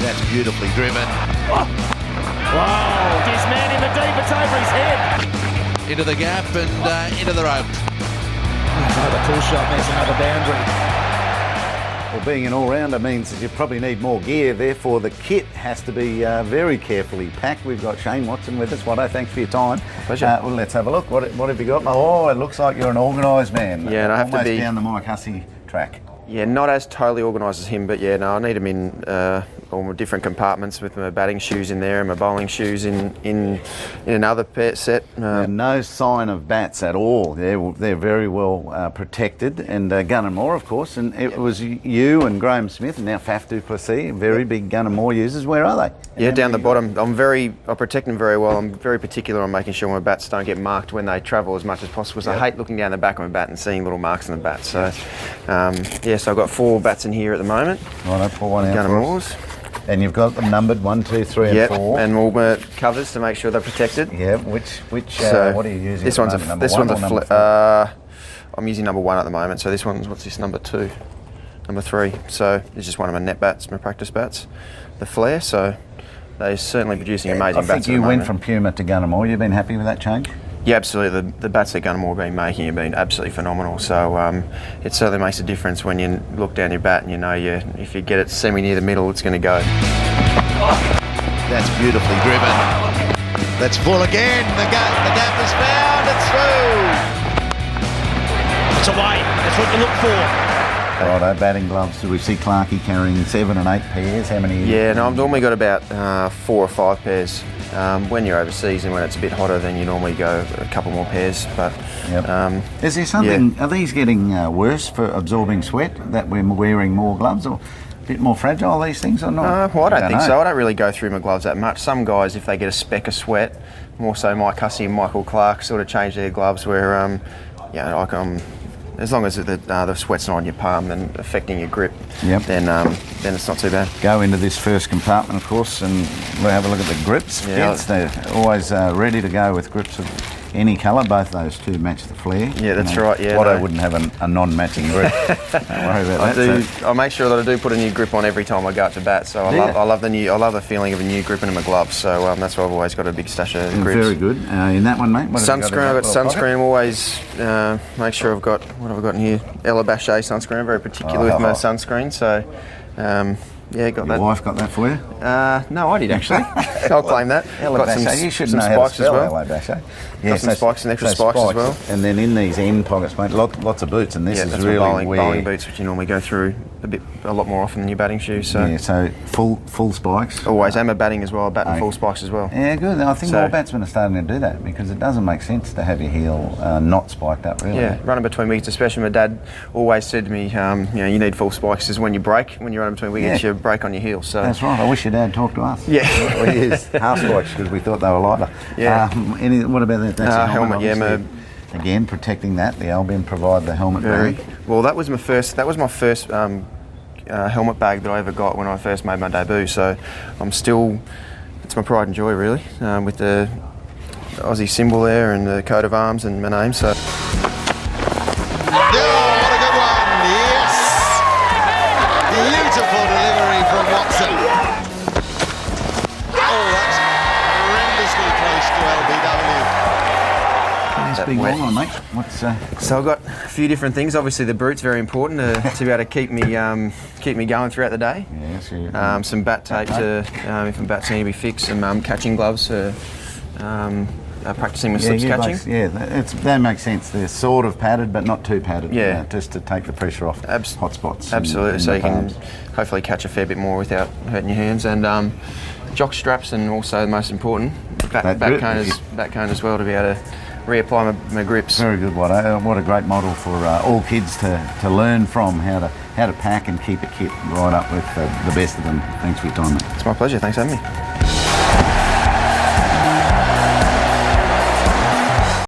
That's beautifully driven. Oh. Wow! His man in the deep, it's over his head. Into the gap and into the rope. There's another tool shot, there's another boundary. Well, being an all-rounder means that you probably need more gear, therefore the kit has to be very carefully packed. We've got Shane Watson with us. Watto, thanks for your time. Pleasure. Well, let's have a look. What have you got? Oh, it looks like you're an organised man. Yeah, and I have to almost be down the Mike Hussey track. Yeah, not as totally organised as him, but yeah, no, I need them in all my different compartments with my batting shoes in there and my bowling shoes in another set. And no sign of bats at all. They're very well protected. And Gunn and Moore, of course. And it was you and Graham Smith and now Faf du Plessis, very big Gunn and Moore users. Where are they? Yeah, down the bottom. I protect them very well. I'm very particular on making sure my bats don't get marked when they travel as much as possible. So I hate looking down the back of my bat and seeing little marks on the bat. So yeah, so I've got 4 bats in here at the moment. Right, I'll pull one out. Gunn and Moores. And you've got them numbered 1, 2, 3, and 4. And all my covers to make sure they're protected. Yeah, which so what are you using? This one's I'm using number 1 at the moment. So this one's, what's this, number 2? Number 3. So it's just one of my net bats, my practice bats, the Flare. So they're certainly producing amazing bats. I think you went from Puma to Gunn and Moore. You've been happy with that change? Yeah, absolutely. The bats that Gunn and Moore have been making have been absolutely phenomenal. So it certainly makes a difference when you look down your bat and you know if you get it semi near the middle, it's going to go. That's beautifully driven. That's full again. The gap is found. It's through. It's away. That's what you look for. Righto, batting gloves. Do we see Clarkey carrying 7 and 8 pairs? How many? Yeah, no, I've normally got about 4 or 5 pairs. When you're overseas and when it's a bit hotter, then you normally go a couple more pairs. But is there something? Yeah. Are these getting worse for absorbing sweat? That we're wearing more gloves, or a bit more fragile? These things or not? Well, I don't think so. I don't really go through my gloves that much. Some guys, if they get a speck of sweat, more so Mike Hussey and Michael Clark, sort of change their gloves. Where as long as the sweat's not on your palm and affecting your grip, then it's not too bad. Go into this first compartment, of course, and we'll have a look at the grips. Yeah, yes, they're always ready to go with grips of any colour. Both those two match the Flare. Yeah, that's right. Yeah, Watto wouldn't have a non-matching grip. Don't worry about that. I make sure that I do put a new grip on every time I go up to bat. So I love the feeling of a new grip into my gloves. So that's why I've always got a big stash of grips. Very good. In that one, mate. Sunscreen. I've got sunscreen. Always make sure I've got, what have I got in here? Ella Bachet sunscreen. I'm very particular with my sunscreen. So. Yeah, got that. Your wife got that for you? No, I did actually. I'll claim that. Got some, you should know how to spell Ella Bachet. Got some spikes and extra spikes as well. And then in these end pockets, mate, lots of boots, and this is really bowling boots, which you normally go through a lot more often than your batting shoes. So yeah, so full spikes. Always, and my batting as well. Bat and full spikes as well. Yeah, good. I think more batsmen are starting to do that because it doesn't make sense to have your heel not spiked up, really. Yeah, running between wickets, especially my dad always said to me, you need full spikes because when you run between wickets, you break on your heel. So that's right. I wish your dad talked to us. Yeah, we used half spikes because we thought they were lighter. Yeah. What about that? That's a helmet. Yeah, again protecting that. The Albion provide the helmet bag. Well, that was my first helmet bag that I ever got when I first made my debut. So it's my pride and joy really, with the Aussie symbol there and the coat of arms and my name. So. Beautiful delivery from Watson. Oh, that's horrendously close to LBW. Nice big one, mate. So I've got a few different things. Obviously, the brute's very important to be able to keep me going throughout the day. Yeah, some bat tape if my bats need to be fixed. Some catching gloves for practicing my slips catching. That makes sense. They're sort of padded, but not too padded. Yeah, just to take the pressure off hot spots. Absolutely, so you can hopefully catch a fair bit more without hurting your hands. And jock straps, and also the most important, bat cone as well, to be able to reapply my grips. Very good, Watto. What a great model for all kids to learn from how to pack and keep a kit right up with the best of them. Thanks for your time, mate. It's my pleasure. Thanks for having me.